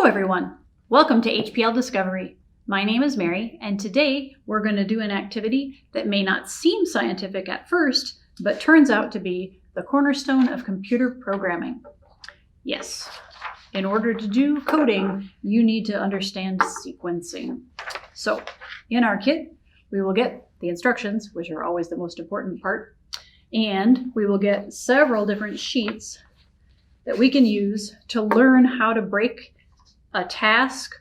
everyone, welcome to HPL Discovery. My name is Mary, and today we're going to do an activity that may not seem scientific at first, but turns out to be the cornerstone of computer programming. Yes, in order to do coding, you need to understand sequencing. So, in our kit, we will get the instructions, which are always the most important part, and we will get several different sheets that we can use to learn how to break a task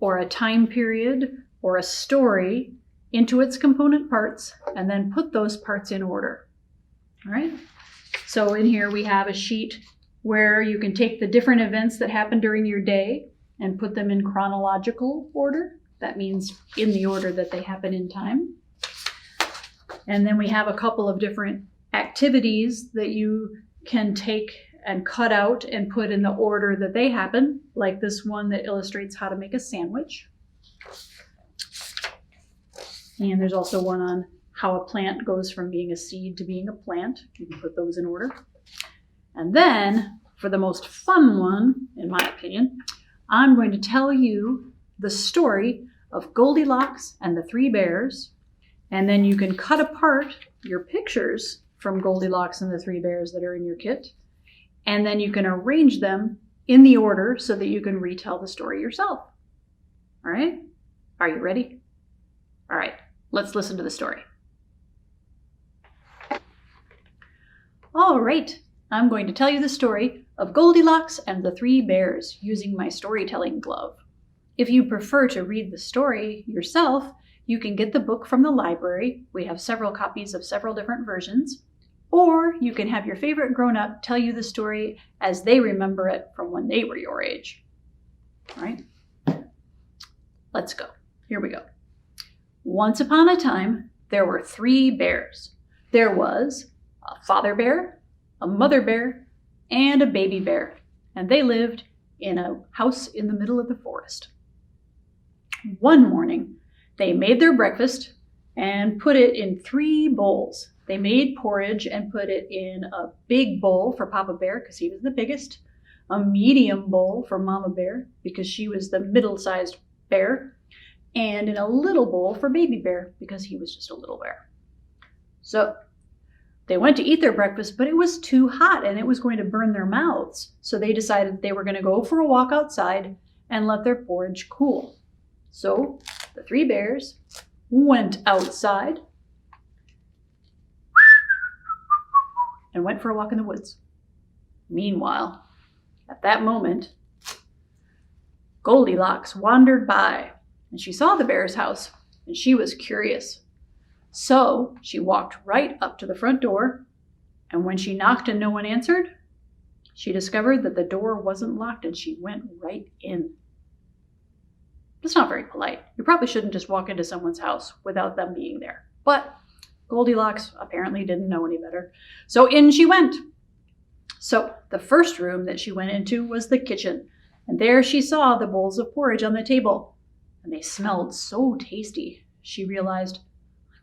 or a time period or a story into its component parts and then put those parts in order. All right? So in here we have a sheet where you can take the different events that happen during your day and put them in chronological order. That means in the order that they happen in time. And then we have a couple of different activities that you can take and cut out and put in the order that they happen, like this one that illustrates how to make a sandwich. And there's also one on how a plant goes from being a seed to being a plant. You can put those in order. And then, for the most fun one, in my opinion, I'm going to tell you the story of Goldilocks and the Three Bears, and then you can cut apart your pictures from Goldilocks and the Three Bears that are in your kit, and then you can arrange them in the order so that you can retell the story yourself. All right? Are you ready? All right, let's listen to the story. All right, I'm going to tell you the story of Goldilocks and the Three Bears using my storytelling glove. If you prefer to read the story yourself, you can get the book from the library. We have several copies of several different versions. Or you can have your favorite grown-up tell you the story as they remember it from when they were your age. All right? Let's go. Here we go. Once upon a time, there were three bears. There was a father bear, a mother bear, and a baby bear. And they lived in a house in the middle of the forest. One morning, they made their breakfast and put it in 3 bowls. They made porridge and put it in a big bowl for Papa Bear because he was the biggest, a medium bowl for Mama Bear because she was the middle-sized bear, and in a little bowl for Baby Bear because he was just a little bear. So they went to eat their breakfast, but it was too hot and it was going to burn their mouths. So they decided they were going to go for a walk outside and let their porridge cool. So the 3 bears went outside and went for a walk in the woods. Meanwhile, at that moment, Goldilocks wandered by, and she saw the bear's house, and she was curious. So she walked right up to the front door, and when she knocked and no one answered, she discovered that the door wasn't locked, and she went right in. That's not very polite. You probably shouldn't just walk into someone's house without them being there. But Goldilocks apparently didn't know any better. So in she went. So the first room that she went into was the kitchen. And there she saw the bowls of porridge on the table. And they smelled so tasty. She realized,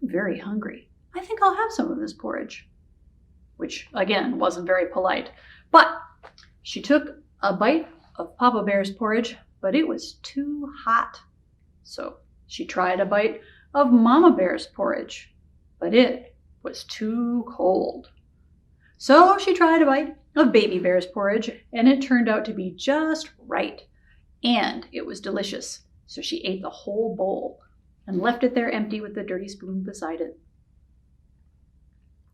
I'm very hungry. I think I'll have some of this porridge. Which, again, wasn't very polite. But she took a bite of Papa Bear's porridge, but it was too hot. So she tried a bite of Mama Bear's porridge, but it was too cold. So she tried a bite of Baby Bear's porridge, and it turned out to be just right. And it was delicious. So she ate the whole bowl and left it there empty with the dirty spoon beside it.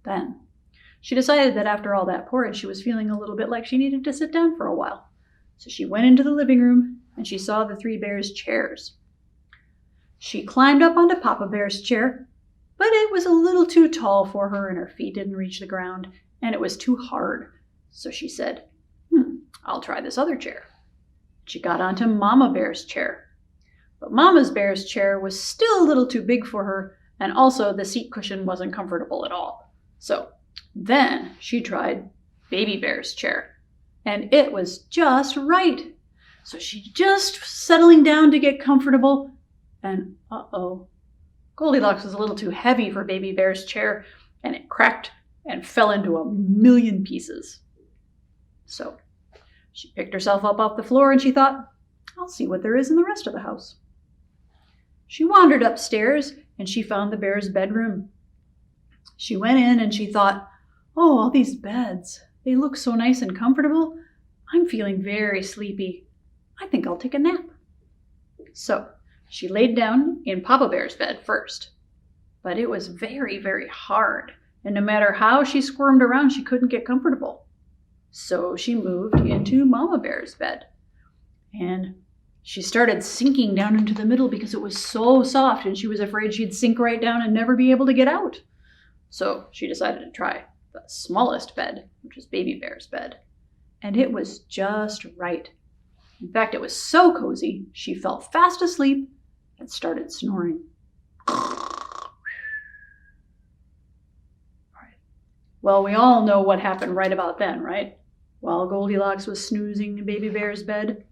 Then she decided that after all that porridge, she was feeling a little bit like she needed to sit down for a while. So she went into the living room and she saw the 3 bears' chairs. She climbed up onto Papa Bear's chair, but it was a little too tall for her and her feet didn't reach the ground, and it was too hard. So she said, I'll try this other chair. She got onto Mama Bear's chair. But Mama Bear's chair was still a little too big for her, and also the seat cushion wasn't comfortable at all. So then she tried Baby Bear's chair, and it was just right. So she just settling down to get comfortable, and Goldilocks was a little too heavy for Baby Bear's chair, and it cracked and fell into a million pieces. So she picked herself up off the floor and she thought, I'll see what there is in the rest of the house. She wandered upstairs and she found the bear's bedroom. She went in and she thought, oh, all these beds, they look so nice and comfortable. I'm feeling very sleepy. I think I'll take a nap. So she laid down in Papa Bear's bed first, but it was very, very hard, and no matter how she squirmed around, she couldn't get comfortable. So she moved into Mama Bear's bed, and she started sinking down into the middle because it was so soft, and she was afraid she'd sink right down and never be able to get out. So she decided to try the smallest bed, which is Baby Bear's bed, and it was just right. In fact, it was so cozy, she fell fast asleep and started snoring. Well, we all know what happened right about then, right? While Goldilocks was snoozing in Baby Bear's bed,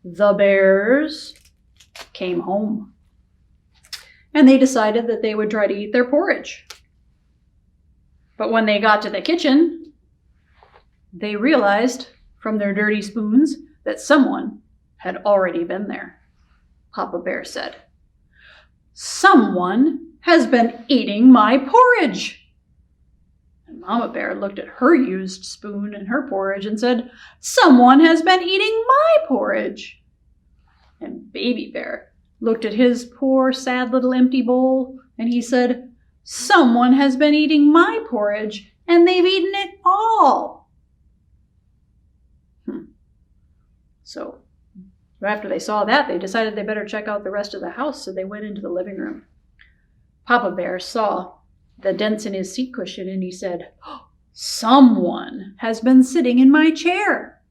the bears came home. And they decided that they would try to eat their porridge. But when they got to the kitchen, they realized from their dirty spoons that someone had already been there. Papa Bear said, "Someone has been eating my porridge." And Mama Bear looked at her used spoon and her porridge and said, "Someone has been eating my porridge." And Baby Bear looked at his poor, sad little empty bowl and he said, "Someone has been eating my porridge and they've eaten it all." So after they saw that, they decided they better check out the rest of the house, so they went into the living room. Papa Bear saw the dents in his seat cushion and he said, "Oh, someone has been sitting in my chair."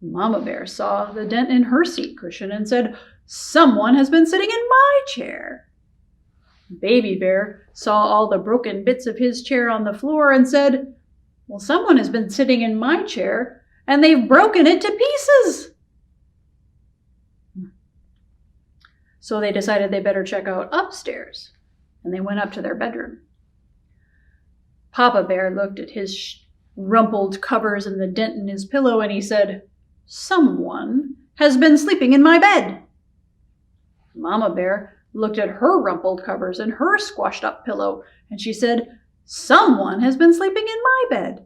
Mama Bear saw the dent in her seat cushion and said, "Someone has been sitting in my chair." Baby Bear saw all the broken bits of his chair on the floor and said, "Well, someone has been sitting in my chair and they've broken it to pieces." So they decided they better check out upstairs, and they went up to their bedroom. Papa Bear looked at his rumpled covers and the dent in his pillow, and he said, "Someone has been sleeping in my bed." Mama Bear looked at her rumpled covers and her squashed up pillow, and she said, "Someone has been sleeping in my bed."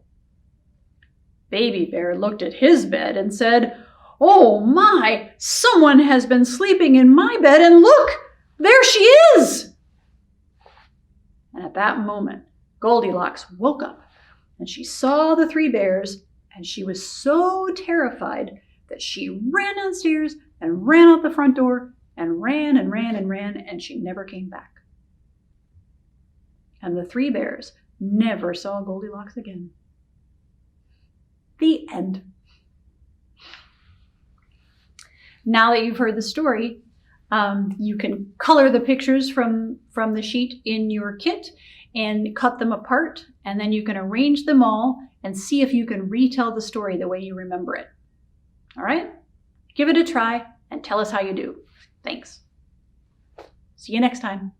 Baby Bear looked at his bed and said, "Oh my, someone has been sleeping in my bed, and look, there she is!" And at that moment, Goldilocks woke up and she saw the three bears, and she was so terrified that she ran downstairs and ran out the front door and ran and ran and ran, and she never came back. And the three bears never saw Goldilocks again. The end. Now that you've heard the story, you can color the pictures from the sheet in your kit and cut them apart, and then you can arrange them all and see if you can retell the story the way you remember it. All right? Give it a try and tell us how you do. Thanks. See you next time.